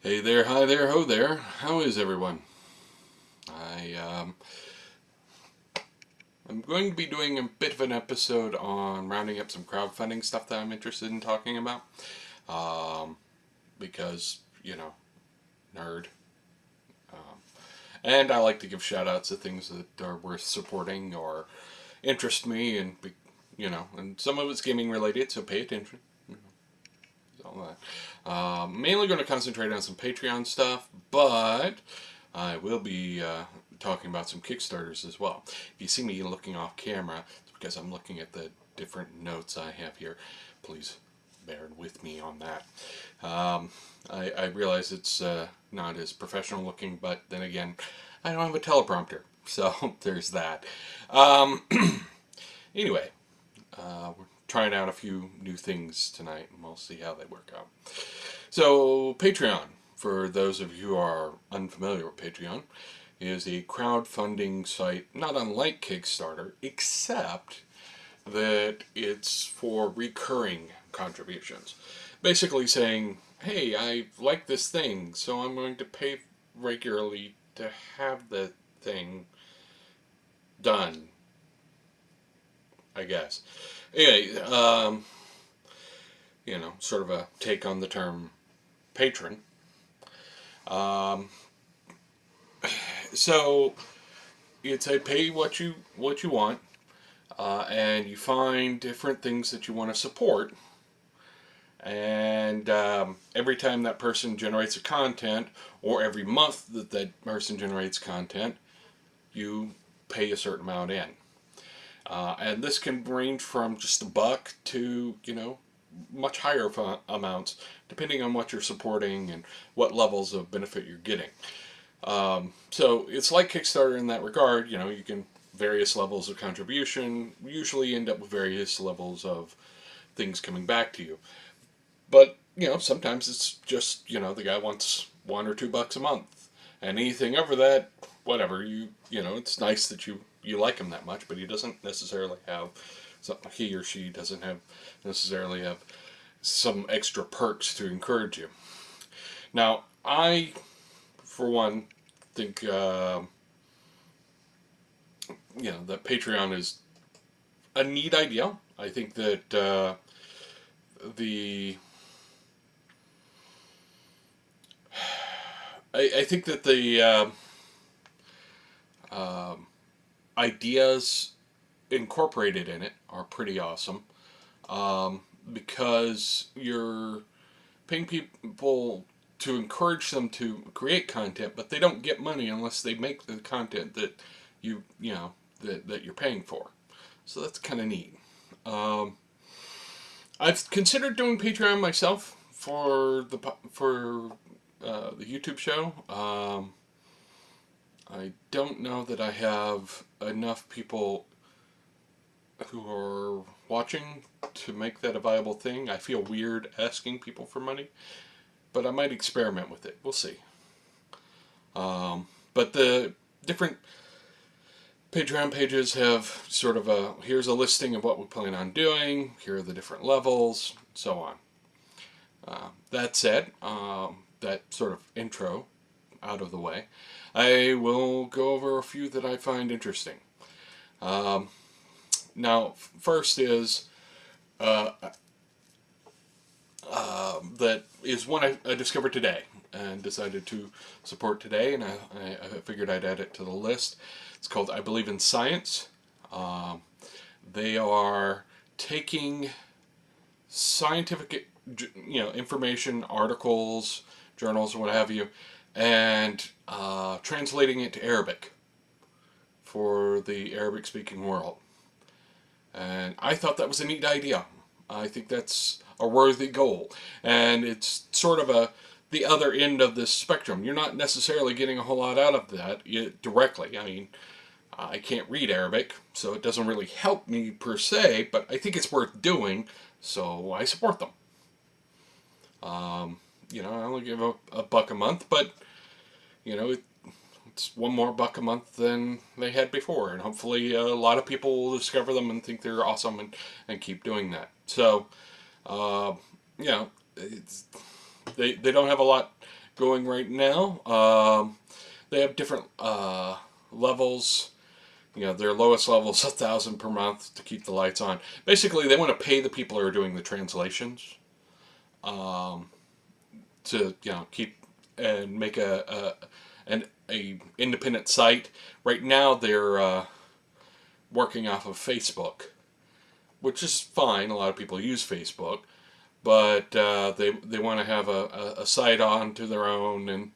Hey there, hi there, ho there. How is everyone? I I'm going to be doing a bit of an episode on rounding up some crowdfunding stuff that I'm interested in talking about. Um, because nerd. And I like to give shout outs to things that are worth supporting or interest me, and some of it's gaming related, so pay attention. All that. Mainly going to concentrate on some Patreon stuff, but I will be talking about some Kickstarters as well. If you see me looking off camera, it's because I'm looking at the different notes I have here. Please bear with me on that. I realize it's not as professional looking, but then again, I don't have a teleprompter, so there's that. Um, anyway, we're trying out a few new things tonight, and we'll see how they work out. So, Patreon, for those of you who are unfamiliar with Patreon, is a crowdfunding site not unlike Kickstarter, except that it's for recurring contributions. Basically saying, hey, I like this thing, so I'm going to pay regularly to have the thing done, I guess. Anyway, sort of a take on the term patron. Um, so it's a pay what you want, and you find different things that you want to support. And every time that person generates a content, or every month that that person generates content, you pay a certain amount in. And this can range from just $1 to much higher amounts, depending on what you're supporting and what levels of benefit you're getting. So it's like Kickstarter in that regard. You can various levels of contribution usually end up with various levels of things coming back to you. But sometimes it's just the guy wants $1 or $2 a month, and anything over that, whatever it's nice that you like him that much, but he doesn't necessarily have he or she doesn't have necessarily have some extra perks to encourage you. Now, I, for one, think that Patreon is a neat idea. I think that the I think that the ideas incorporated in it are pretty awesome, because you're paying people to encourage them to create content, but they don't get money unless they make the content that that you're paying for. So that's kind of neat. Um, I've considered doing Patreon myself for the YouTube show. I don't know that I have enough people who are watching to make that a viable thing. I feel weird asking people for money, but I might experiment with it. We'll see. But the different Patreon pages have sort of here's a listing of what we plan on doing, here are the different levels, so on. That said, that sort of intro out of the way, I will go over a few that I find interesting. Now, first is that is one I discovered today and decided to support today, and I figured I'd add it to the list. It's called I Believe in Science. They are taking scientific information, articles, journals, or what have you, and translating it to Arabic for the Arabic-speaking world. And I thought that was a neat idea. I think that's a worthy goal. And it's sort of the other end of this spectrum. You're not necessarily getting a whole lot out of that directly. I mean, I can't read Arabic, so it doesn't really help me per se, but I think it's worth doing, so I support them. I only give a buck a month, but it's one more buck a month than they had before, and hopefully a lot of people will discover them and think they're awesome and keep doing that. So, it's, they don't have a lot going right now. They have different levels. You know, their lowest level is 1,000 per month to keep the lights on. Basically, they want to pay the people who are doing the translations to keep and make an independent site. Right now, they're working off of Facebook, which is fine. A lot of people use Facebook, but they want to have a site onto their own and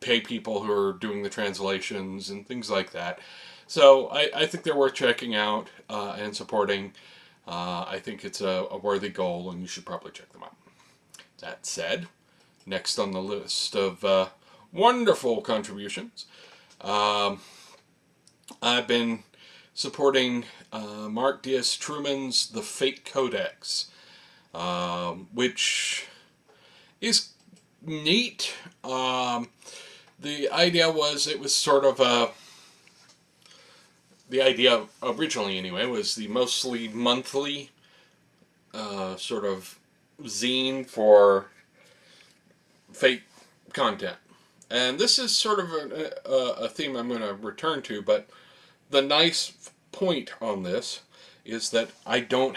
pay people who are doing the translations and things like that. So I think they're worth checking out and supporting. I think it's a worthy goal, and you should probably check them out. That said, next on the list of wonderful contributions, I've been supporting Mark Diaz Truman's The Fate Codex, which is neat. The idea was it was sort of the idea originally anyway was the mostly monthly sort of zine for Fate content. And this is sort of a theme I'm going to return to, but the nice point on this is that I don't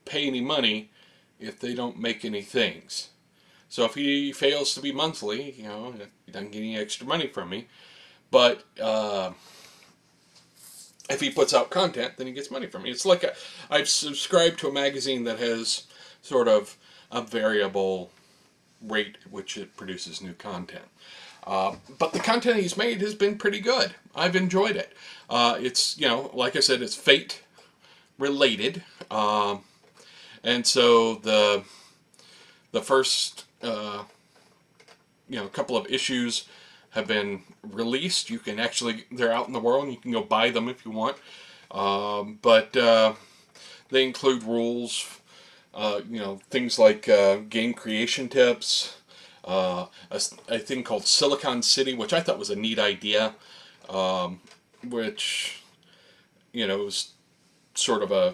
pay any money if they don't make any things. So if he fails to be monthly, he doesn't get any extra money from me. But if he puts out content, then he gets money from me. It's like I've subscribed to a magazine that has sort of a variable rate at which it produces new content. But the content he's made has been pretty good. I've enjoyed it. It's, like I said, it's Fate related. And so the first, couple of issues have been released. You can they're out in the world and you can go buy them if you want. But they include rules, things like game creation tips, a thing called Silicon City, which I thought was a neat idea, which, was sort of a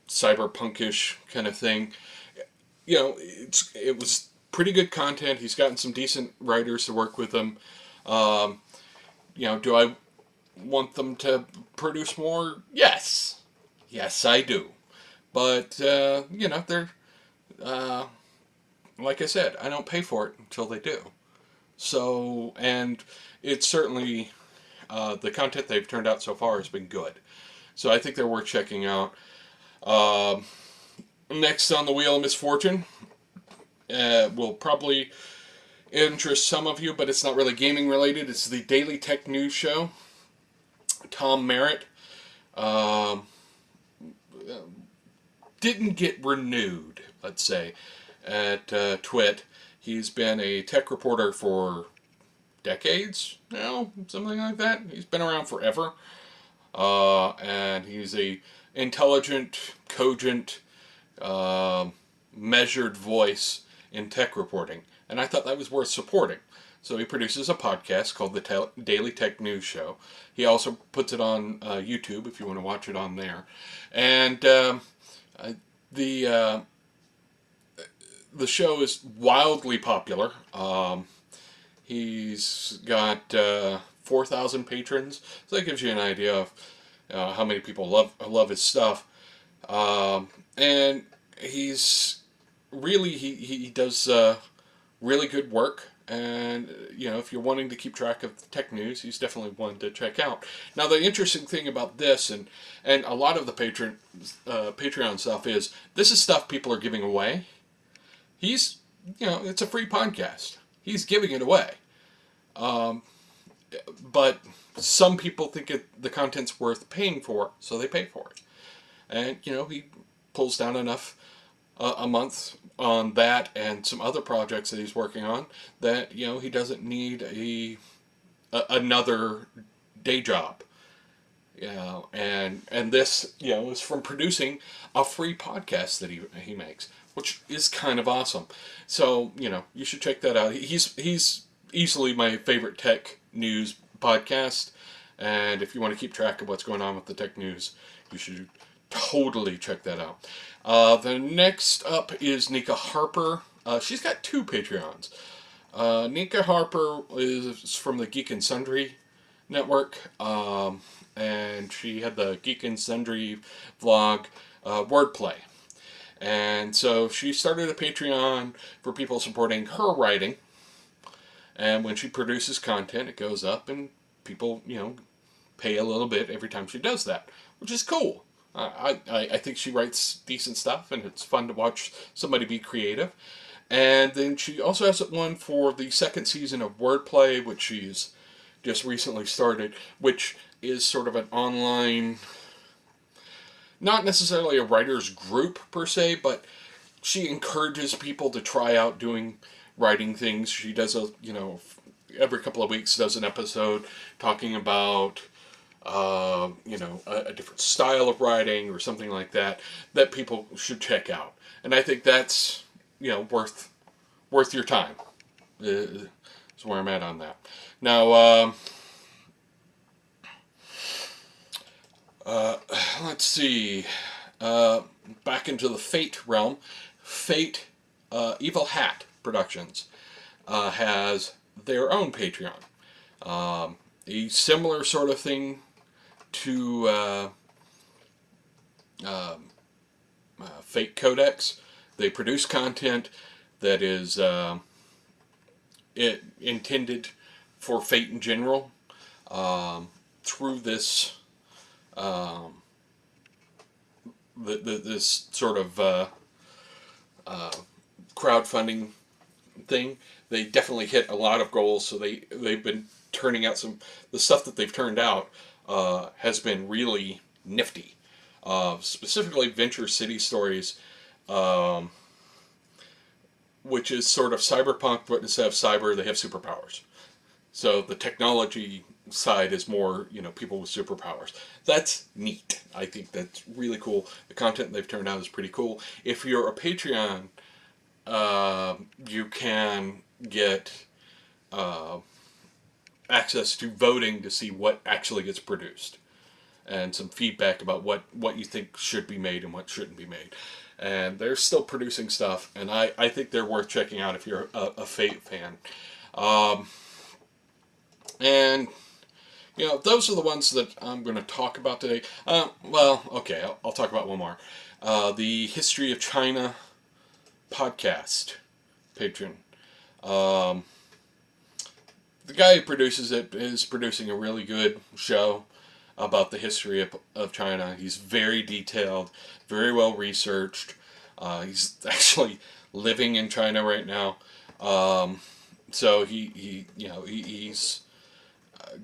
cyberpunkish kind of thing. It was pretty good content. He's gotten some decent writers to work with him. Do I want them to produce more? Yes. Yes, I do. But, they're, like I said, I don't pay for it until they do. So, and it's certainly, the content they've turned out so far has been good. So I think they're worth checking out. Next on the Wheel of Misfortune will probably interest some of you, but it's not really gaming related. It's the Daily Tech News Show. Tom Merritt didn't get renewed, let's say, at Twit. He's been a tech reporter for decades now, something like that. He's been around forever. And he's a intelligent, cogent, measured voice in tech reporting. And I thought that was worth supporting. So he produces a podcast called the Daily Tech News Show. He also puts it on YouTube if you want to watch it on there. And the show is wildly popular. He's got 4,000 patrons. So that gives you an idea of how many people love his stuff. And he's really, he does really good work. And, if you're wanting to keep track of the tech news, he's definitely one to check out. Now, the interesting thing about this, and a lot of the Patreon stuff is, this is stuff people are giving away. He's, it's a free podcast. He's giving it away. But some people think the content's worth paying for, so they pay for it. And, he pulls down enough a month on that and some other projects that he's working on that, he doesn't need another day job. And this, is from producing a free podcast that he makes, which is kind of awesome. So, you should check that out. He's easily my favorite tech news podcast, and if you want to keep track of what's going on with the tech news, you should totally check that out. The next up is Nika Harper. She's got two Patreons. Nika Harper is from the Geek and Sundry network, and she had the Geek and Sundry vlog, Wordplay. And so she started a Patreon for people supporting her writing. And when she produces content, it goes up, and people, pay a little bit every time she does that, which is cool. I think she writes decent stuff, and it's fun to watch somebody be creative. And then she also has one for the second season of Wordplay, which she's just recently started, which is sort of an online, not necessarily a writer's group per se, but she encourages people to try out doing writing things. She does every couple of weeks does an episode talking about, a different style of writing or something like that people should check out. And I think that's, worth your time. Is where I'm at on that. Now, let's see. Back into the Fate realm. Fate, Evil Hat Productions has their own Patreon. A similar sort of thing to Fate Codex. They produce content that is intended for Fate in general, through this this sort of crowdfunding thing. They definitely hit a lot of goals, so they've been turning out the stuff that they've turned out has been really nifty. Specifically Venture City Stories, which is sort of cyberpunk, but instead of cyber, they have superpowers. So the technology side is more, people with superpowers. That's neat. I think that's really cool. The content they've turned out is pretty cool. If you're a Patreon, you can get access to voting to see what actually gets produced, and some feedback about what you think should be made and what shouldn't be made. And they're still producing stuff, and I think they're worth checking out if you're a Fate fan. And, those are the ones that I'm going to talk about today. Okay, I'll talk about one more. The History of China podcast patron. The guy who produces it is producing a really good show about the history of China. He's very detailed, very well researched. He's actually living in China right now. So he's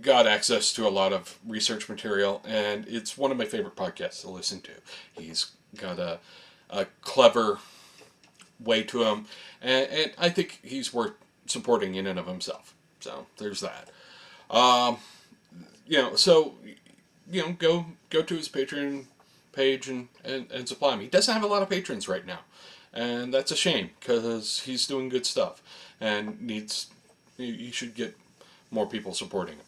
got access to a lot of research material, and it's one of my favorite podcasts to listen to. He's got a clever way to him, and I think he's worth supporting in and of himself. So there's that. Go to his Patreon page and supply him. He doesn't have a lot of patrons right now, and that's a shame, because he's doing good stuff and you should get more people supporting him.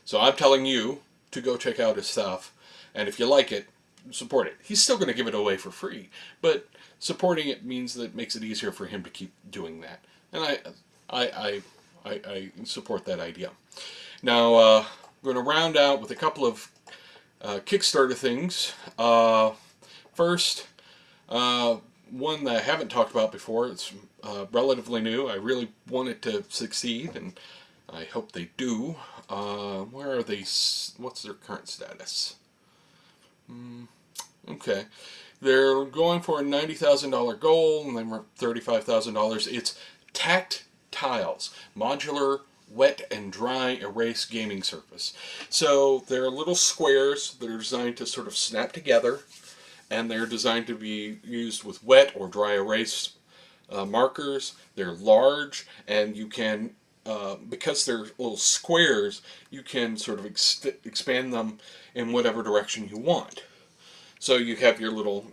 So I'm telling you to go check out his stuff, and if you like it, support it. He's still going to give it away for free, but supporting it means that it makes it easier for him to keep doing that, and I support that idea. Now, I'm going to round out with a couple of Kickstarter things. First, one that I haven't talked about before. It's relatively new. I really want it to succeed, and I hope they do. Where are they? What's their current status? Okay. They're going for a $90,000 goal, and they were $35,000. It's Tact-Tiles, Modular Wet and Dry Erase Gaming Surface. So they're little squares that are designed to sort of snap together, and they're designed to be used with wet or dry erase markers. They're large, and you can, because they're little squares, you can sort of expand them in whatever direction you want. So you have your little,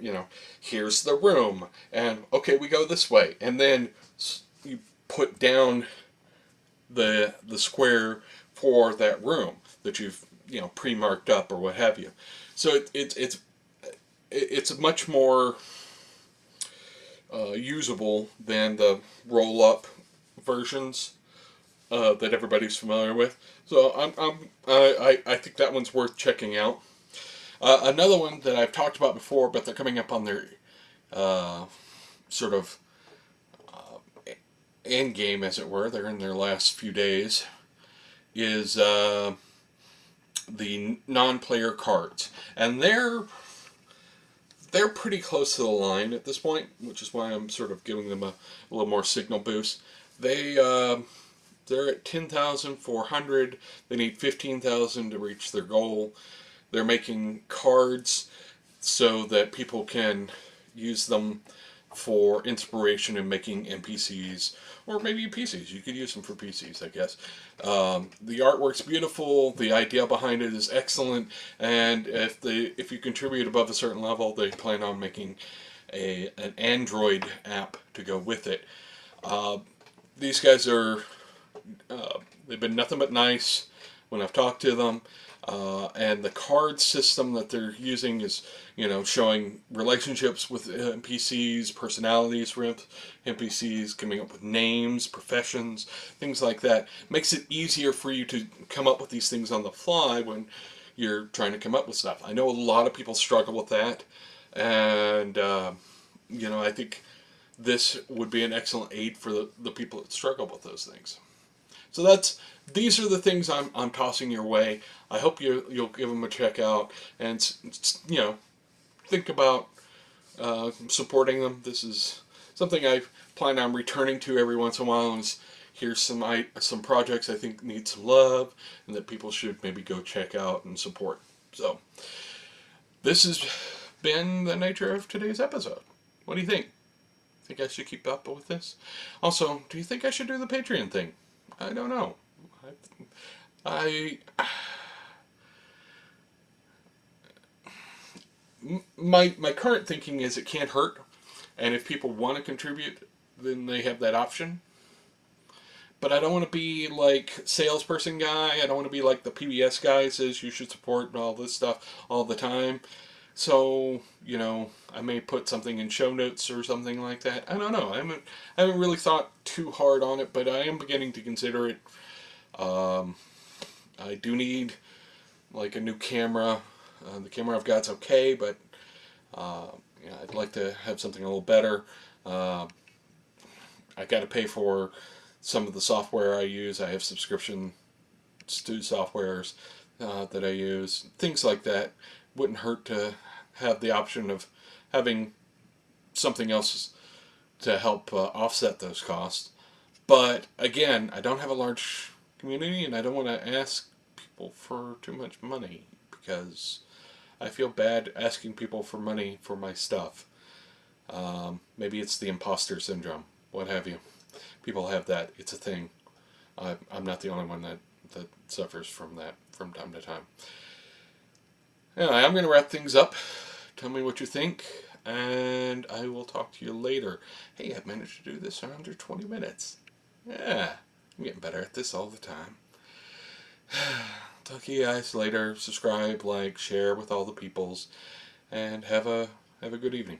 here's the room, and okay, we go this way, and then you put down the square for that room that you've pre-marked up or what have you. So it's much more usable than the roll-up versions that everybody's familiar with. So I think that one's worth checking out. Another one that I've talked about before, but they're coming up on their sort of end game, as it were. They're in their last few days. Is the non-player cards, and they're pretty close to the line at this point, which is why I'm sort of giving them a little more signal boost. They're at 10,400. They need 15,000 to reach their goal. They're making cards so that people can use them for inspiration in making NPCs, or maybe PCs. You could use them for PCs, I guess. The artwork's beautiful. The idea behind it is excellent. And if you contribute above a certain level, they plan on making an Android app to go with it. These guys are they've been nothing but nice when I've talked to them. And the card system that they're using is, showing relationships with NPCs, personalities for NPCs, coming up with names, professions, things like that. Makes it easier for you to come up with these things on the fly when you're trying to come up with stuff. I know a lot of people struggle with that, and I think this would be an excellent aid for the people that struggle with those things. So these are the things I'm tossing your way. I hope you'll give them a check out and think about supporting them. This is something I plan on returning to every once in a while. And here's some projects I think need some love and that people should maybe go check out and support. So this has been the nature of today's episode. What do you think? Think I should keep up with this? Also, do you think I should do the Patreon thing? I don't know. My current thinking is it can't hurt, and if people want to contribute, then they have that option. But I don't want to be like salesperson guy. I don't want to be like the PBS guy says you should support all this stuff all the time. So, I may put something in show notes or something like that. I don't know. I haven't really thought too hard on it, but I am beginning to consider it. I do need like a new camera. The camera I've got's okay, but I'd like to have something a little better. I got to pay for some of the software I use. I have subscription to softwares that I use. Things like that. Wouldn't hurt to have the option of having something else to help offset those costs. But again, I don't have a large community, and I don't want to ask people for too much money because I feel bad asking people for money for my stuff. Maybe it's the imposter syndrome, what have you. People have that. It's a thing. I'm not the only one that suffers from that from time to time. Anyway, I'm going to wrap things up. Tell me what you think, and I will talk to you later. Hey, I've managed to do this in under 20 minutes. Yeah, I'm getting better at this all the time. Talk to you guys later. Subscribe, like, share with all the peoples, and have a good evening.